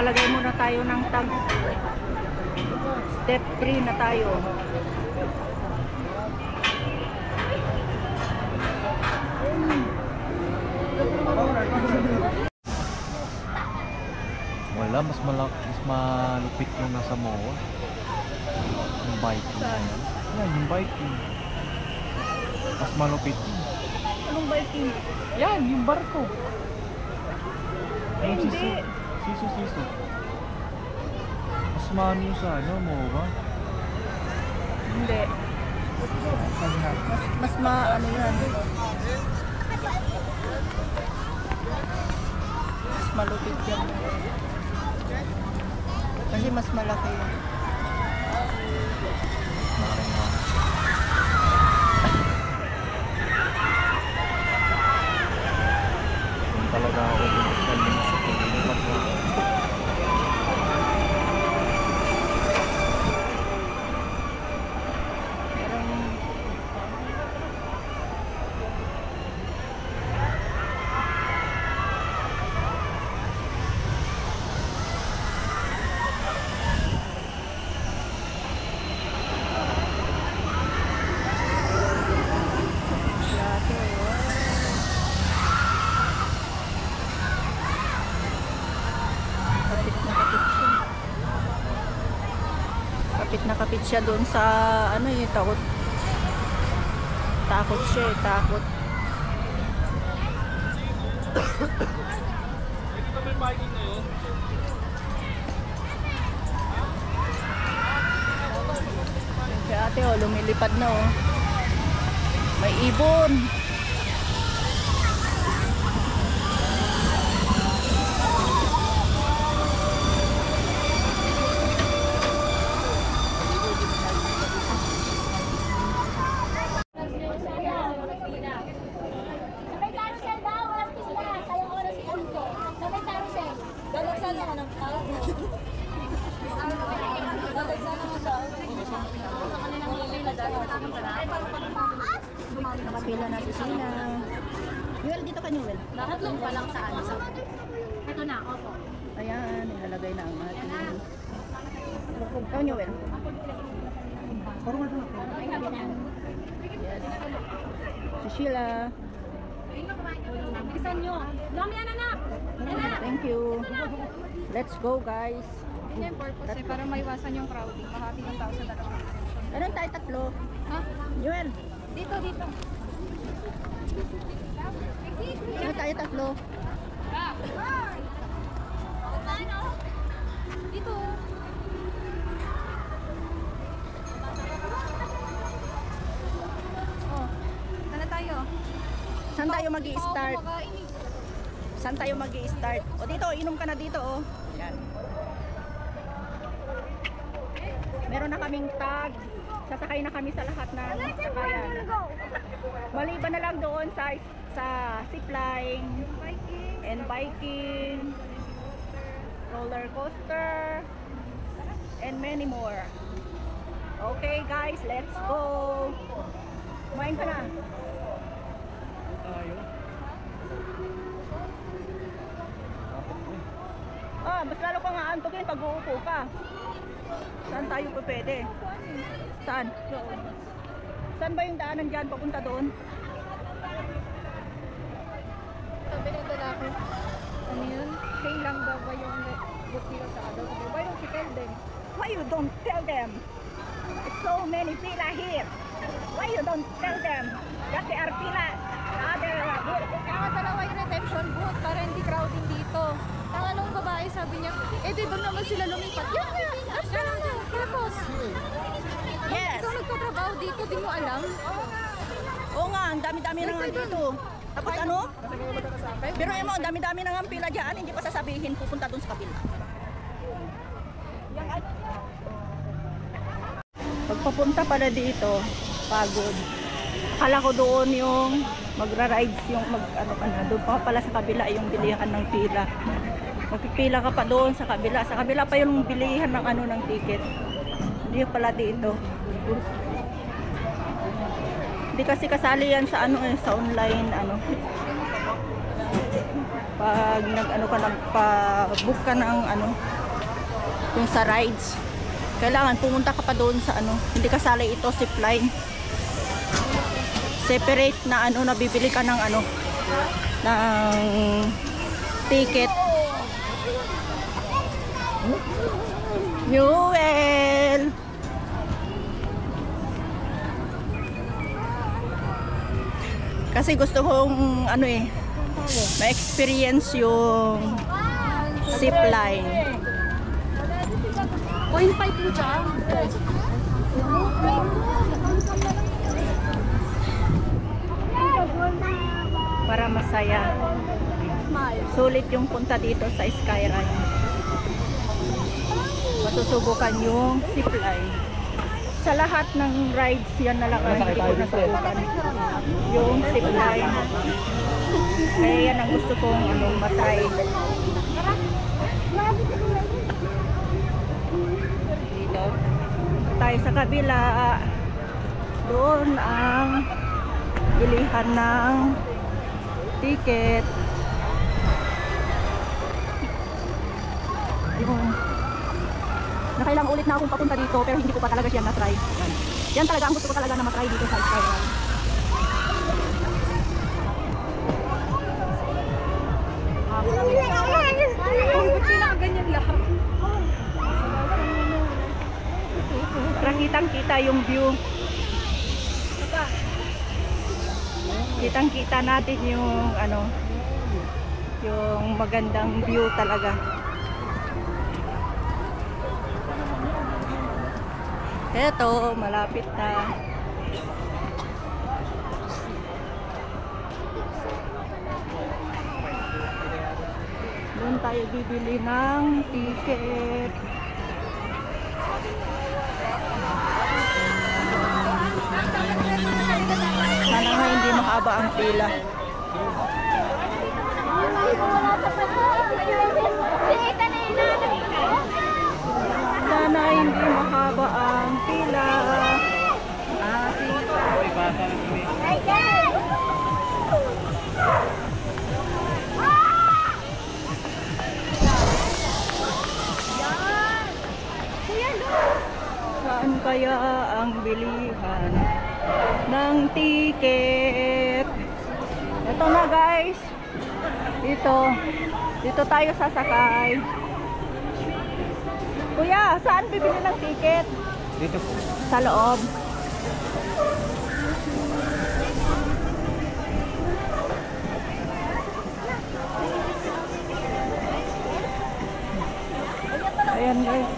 Magpalagay muna tayo ng tag. Step 3 na tayo. Wala, mas malupit yung nasa mall. Yung biking na yan. Yan, yung biking. Mas malupit yun. Anong biking? Yan, yung barko. Yung Hindi. Siso. Mas mahal yung sa ano, MOA. Hindi. Mas ano yan. Mas malupit yan. Kasi mas malaki yan. Yung talaga ako yung sa pagkakas na. Kapit siya doon sa ano eh, takot siya eh, takot. Si ate oh, lumilipad na oh, may ibon. Nakapila na si Sina. Newell, dito ka Newell. Tatlong pa lang sa ano. Ito na, opo. Ayan, nilalagay na ang ating. Oh, Newell. Yes. Si Sheila. Bilisan nyo. Lomi, yan anak! Thank you. Let's go guys. Yan yung purpose eh, para maiwasan yung crowding. Mahati yung tao sa dalawa. Meron tayo tatlo. Ha? Newell. Dito. Meron tayo tatlo. Dito. Oh, sana tayo. Saan tayo mag-i-start? Kumakain eh. Saan tayo mag-i-start? O dito, inom ka na dito oh. Yan. Meron na kaming tag. Sasakay na kami sa lahat ng sakayan. Maliban na lang doon sa zipline and biking, roller coaster, and many more. Okay guys, let's go. Kumain ka na. Mas lalo ka nga antukin pag uupo ka. Saan tayo po pwede? Saan? Saan ba yung daanan dyan? Papunta doon? Sabi ng lalaki, ano yun? Same lang daw ba yung bukilo sa adult? Why don't you tell them? Why you don't tell them? It's so many pila here. Why you don't tell them that they are pila the other booth? Kaya dalawa yung retention booth para hindi crowding dito. Ang anong babae sabi niya, di doon naman sila lumipat. Yan nga, ask ka naman. Tapos, Yes. ikaw nagtatrabaho dito, di mo alam. Oo nga, ang dami-dami na nga dito. Tapos ano? Pero mo, ang dami-dami na nga ang pila dyan. Hindi pa sasabihin pupunta doon sa kabila. Pagpapunta pala dito, pagod. Akala ko doon yung magra-rides, yung ano ka na. Doon pa pala sa kabila yung bilihan ng pila. Magpipila ka pa doon sa kabila. Sa kabila pa yung bilihan ng ano ng ticket. Hindi pala dito. Hindi kasi kasali yan sa ano sa online ano. Pag nag-ano ka nagpa-book ka ng ano yung sa rides. Kailangan pumunta ka pa doon sa ano, hindi kasali ito zipline. Separate na ano, nabibili ka ng ano, ng ticket. Newell! Kasi gusto kong ano eh, ma-experience yung zipline. 0.5 mo siya. Para masaya. Sulit yung punta dito sa Skyride. Masusubukan yung zipline. Sa lahat ng rides, yan na lang ang hindi ko nasubukan. Yung zipline. Kaya yan ang gusto kong ano, matry. Dito. Tayo sa kabila. Doon ang bilihan ng ticket. Yung nakailang ulit na akong papunta dito pero hindi ko pa talaga siya na-try. Yan talaga ang gusto ko talaga na matry dito sa Skyride. Ganyan lahat. Para kitang-kita yung view. Kitang-kita natin yung ano, yung magandang view talaga. Eto, malapit na. Doon tayo bibili ng ticket. Sana nga hindi mahaba ang pila. Sana hindi mahaba ang pila. Saan kaya ang bilihan ng ticket? Ito na guys. Dito tayo sasakay. Kuya, saan bibili ng ticket? Dito po. Sa loob. Ayan guys.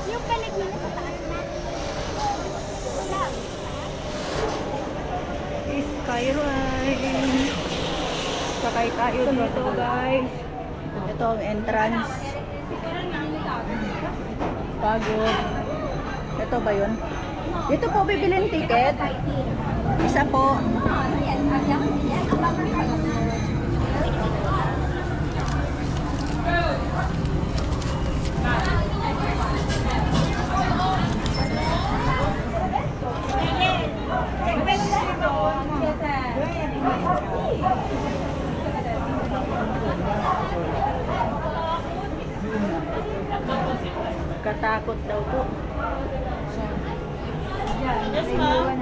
Yung balik mo sa taas na. Skyride. Sakay tayo dito guys. Ito ang entrance. Pagod. Ito ba yun? Dito po bibili ng ticket. Isa po. Katakot daw po. Yes, ma'am.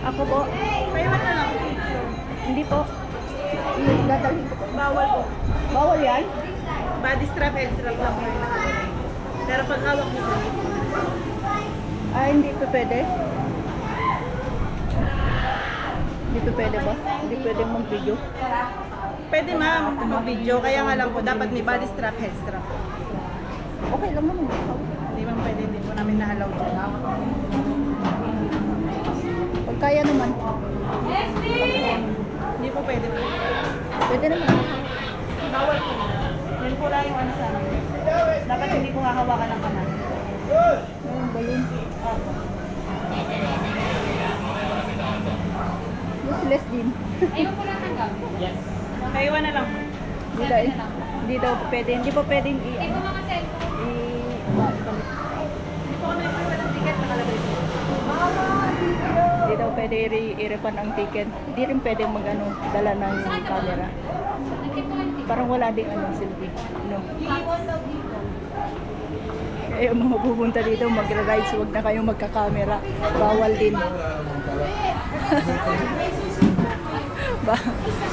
Ako po. Paiwan na lang. Hindi po. Dadalhin ko po. Bawal po. Bawal yan? Body strap, head strap lang po yun. Pero pag hawak mo po. Ay, hindi po pwede. Hindi po pwede ba? Hindi pwede mag-video. Pwede ma'am, mag-video. Kaya nga lang po, dapat may body strap, head strap. Okay lang naman. Hindi ma'am pwede, hindi po namin na-allow dyan. Pag kaya naman. Hindi po pwede po. Pwede naman. Bawal po. Yan po lang yung ano sa amin. Dapat hindi po hahawakan ng kamay. Ayun, balloon. Useless din. Ayaw po lang tanggap? Yes. Paiwan na lang. Hindi daw pwede. Hindi po pwedeng Hindi po mga cellphone. Hindi po kami paiwan ng ticket nakalagay po. Hindi daw pwede i-refund ang ticket. Hindi rin pwede mag-ano, dala ng camera. Nag-keep po yung ticket. Parang wala din ano silbi. No. Eh, yung mga pupunta dito, magra-rides, huwag na kayong magka-camera. Bawal din.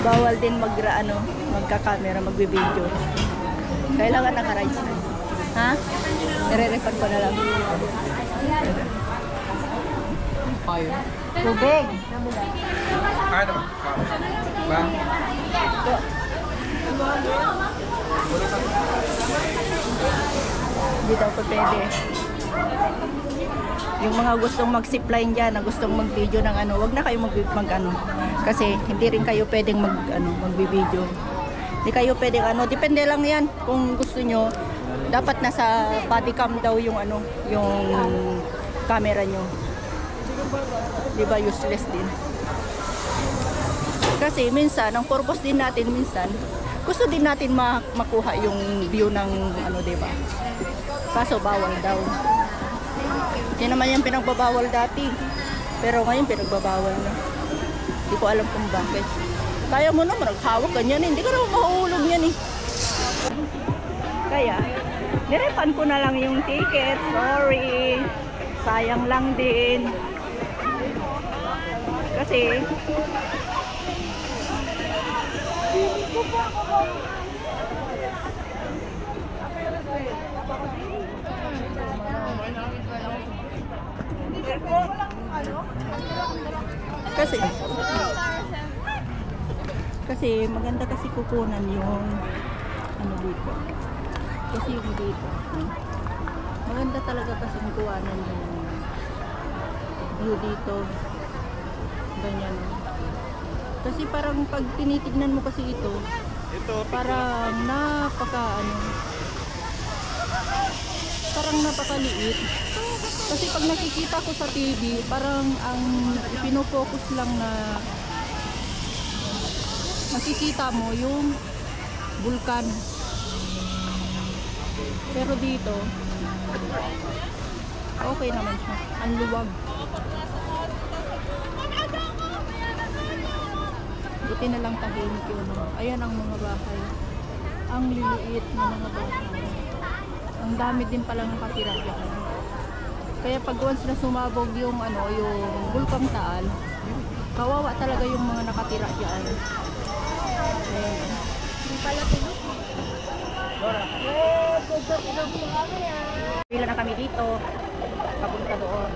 Bawal din magka-camera, magbe-video. Kailangan naka-rides na. Ha? Nire-record ko na lang. Tubig. Ano? Ba? Hindi daw po pwede. Yung mga gustong mag-zipline dyan, na gustong mag-video ng ano, wag na kayo mag-ano. Kasi hindi rin kayo pwedeng mag-video. Hindi kayo pwedeng ano, depende lang yan kung gusto nyo. Dapat nasa body cam daw yung ano, yung camera nyo. Diba useless din. Kasi minsan, ang purpose din natin minsan, gusto din natin makuha yung view ng ano, diba? Kaso bawal daw. Yan naman yung pinagbabawal dati. Pero ngayon pinagbabawal na. Hindi ko alam kung bakit. Kaya mo naman, naghawak ganyan eh. Hindi ka naman mahuhulog yan eh. Kaya, nirefund ko na lang yung ticket. Sorry. Sayang lang din. Kasi, kasi maganda kasi kukunan yung ano dito. Kasi yung dito. Maganda talaga kasi kukunan yung view dito. Ganyan. Kasi parang pag tinitignan mo kasi ito, parang parang napakaliit. Kasi pag nakikita ko sa TV, parang ang pinofocus lang na nakikita mo yung bulkan. Pero dito, okay naman siya. Ang luwag. Buti na lang tahimik yun. Ayan ang mga bahay. Ang liliit na mga bahay. Ang dami din palang nakatira dyan. Kaya pag once na sumabog yung yung Bulkang Taal, kawawa talaga yung mga nakatira dyan. Pila na kami dito, papunta doon.